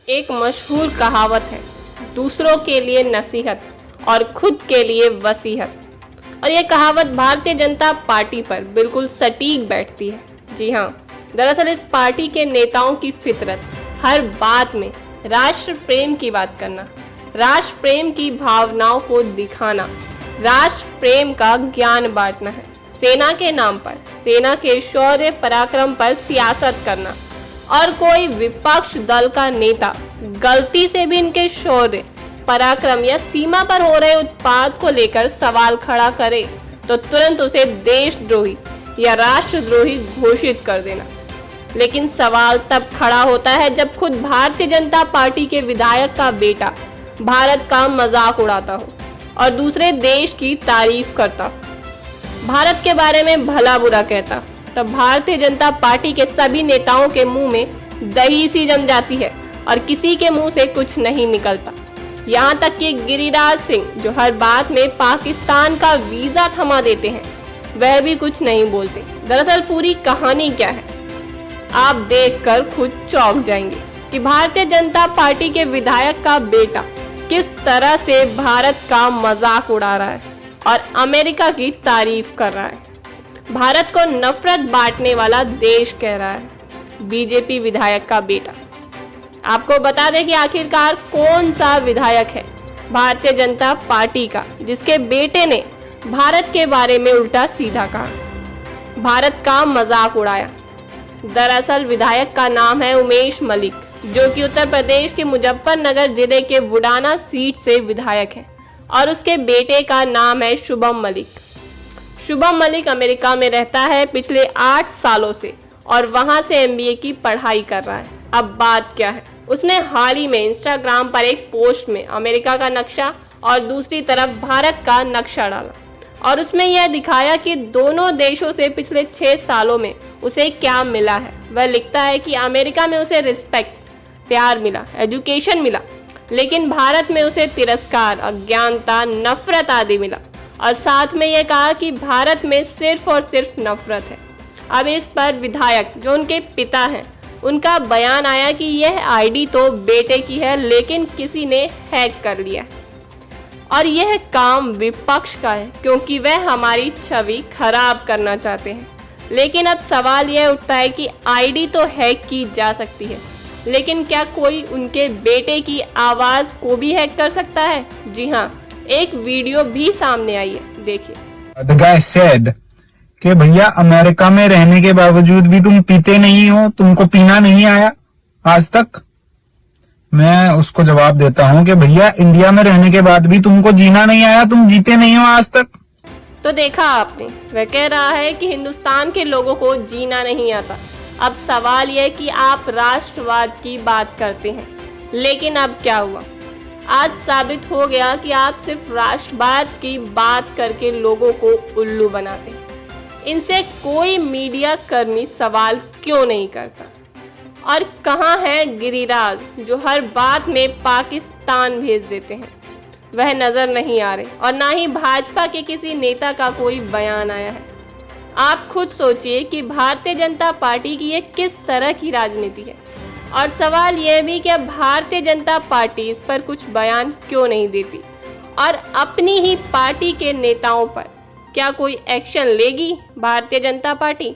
एक मशहूर कहावत है, दूसरों के लिए नसीहत और खुद के लिए वसीहत। और ये कहावत भारतीय जनता पार्टी पर बिल्कुल सटीक बैठती है। जी हाँ, दरअसल इस पार्टी के नेताओं की फितरत हर बात में राष्ट्र प्रेम की बात करना, राष्ट्र प्रेम की भावनाओं को दिखाना, राष्ट्र प्रेम का ज्ञान बांटना है। सेना के नाम पर, सेना के शौर्य पराक्रम पर सियासत करना और कोई विपक्ष दल का नेता गलती से भी इनके शौर्य पराक्रम या सीमा पर हो रहे उत्पात को लेकर सवाल खड़ा करे तो तुरंत उसे देशद्रोही या राष्ट्रद्रोही घोषित कर देना। लेकिन सवाल तब खड़ा होता है जब खुद भारतीय जनता पार्टी के विधायक का बेटा भारत का मजाक उड़ाता हो और दूसरे देश की तारीफ करता हो, भारत के बारे में भला बुरा कहता, तब भारतीय जनता पार्टी के सभी नेताओं के मुंह में दही सी जम जाती है और किसी के मुंह से कुछ नहीं निकलता। यहाँ तक कि गिरिराज सिंह, जो हर बात में पाकिस्तान का वीजा थमा देते हैं, वह भी कुछ नहीं बोलते। दरअसल पूरी कहानी क्या है, आप देखकर खुद चौंक जाएंगे कि भारतीय जनता पार्टी के विधायक का बेटा किस तरह से भारत का मजाक उड़ा रहा है और अमेरिका की तारीफ कर रहा है। भारत को नफरत बांटने वाला देश कह रहा है बीजेपी विधायक का बेटा। आपको बता दें कि आखिरकार कौन सा विधायक है भारतीय जनता पार्टी का जिसके बेटे ने भारत के बारे में उल्टा सीधा कहा, भारत का मजाक उड़ाया। दरअसल विधायक का नाम है उमेश मलिक, जो कि उत्तर प्रदेश के मुजफ्फरनगर जिले के बुडाना सीट से विधायक हैं, और उसके बेटे का नाम है शुभम मलिक। शुभम मलिक अमेरिका में रहता है पिछले 8 सालों से और वहां से MBA की पढ़ाई कर रहा है। अब बात क्या है, उसने हाल ही में इंस्टाग्राम पर एक पोस्ट में अमेरिका का नक्शा और दूसरी तरफ भारत का नक्शा डाला और उसमें यह दिखाया कि दोनों देशों से पिछले 6 सालों में उसे क्या मिला है। वह लिखता है कि अमेरिका में उसे रिस्पेक्ट, प्यार मिला, एजुकेशन मिला, लेकिन भारत में उसे तिरस्कार, अज्ञानता, नफरत आदि मिला। और साथ में यह कहा कि भारत में सिर्फ और सिर्फ नफरत है। अब इस पर विधायक, जो उनके पिता हैं, उनका बयान आया कि यह आईडी तो बेटे की है, लेकिन किसी ने हैक कर लिया और यह काम विपक्ष का है क्योंकि वह हमारी छवि खराब करना चाहते हैं। लेकिन अब सवाल यह उठता है कि आईडी तो हैक की जा सकती है, लेकिन क्या कोई उनके बेटे की आवाज़ को भी हैक कर सकता है? जी हाँ, एक वीडियो भी सामने आई है, देखिए। The guy said कि भैया अमेरिका में रहने के बावजूद भी तुम पीते नहीं हो, तुमको पीना नहीं आया आज तक। मैं उसको जवाब देता हूं कि भैया इंडिया में रहने के बाद भी तुमको जीना नहीं आया, तुम जीते नहीं हो आज तक। तो देखा आपने, वह कह रहा है कि हिंदुस्तान के लोगों को जीना नहीं आता। अब सवाल यह कि आप राष्ट्रवाद की बात करते हैं, लेकिन अब क्या हुआ? आज साबित हो गया कि आप सिर्फ राष्ट्रवाद की बात करके लोगों को उल्लू बनाते हैं। इनसे कोई मीडिया कर्मी सवाल क्यों नहीं करता? और कहाँ है गिरिराज, जो हर बात में पाकिस्तान भेज देते हैं? वह नज़र नहीं आ रहे और ना ही भाजपा के किसी नेता का कोई बयान आया है। आप खुद सोचिए कि भारतीय जनता पार्टी की ये किस तरह की राजनीति है। और सवाल यह भी कि अब भारतीय जनता पार्टी इस पर कुछ बयान क्यों नहीं देती और अपनी ही पार्टी के नेताओं पर क्या कोई एक्शन लेगी भारतीय जनता पार्टी?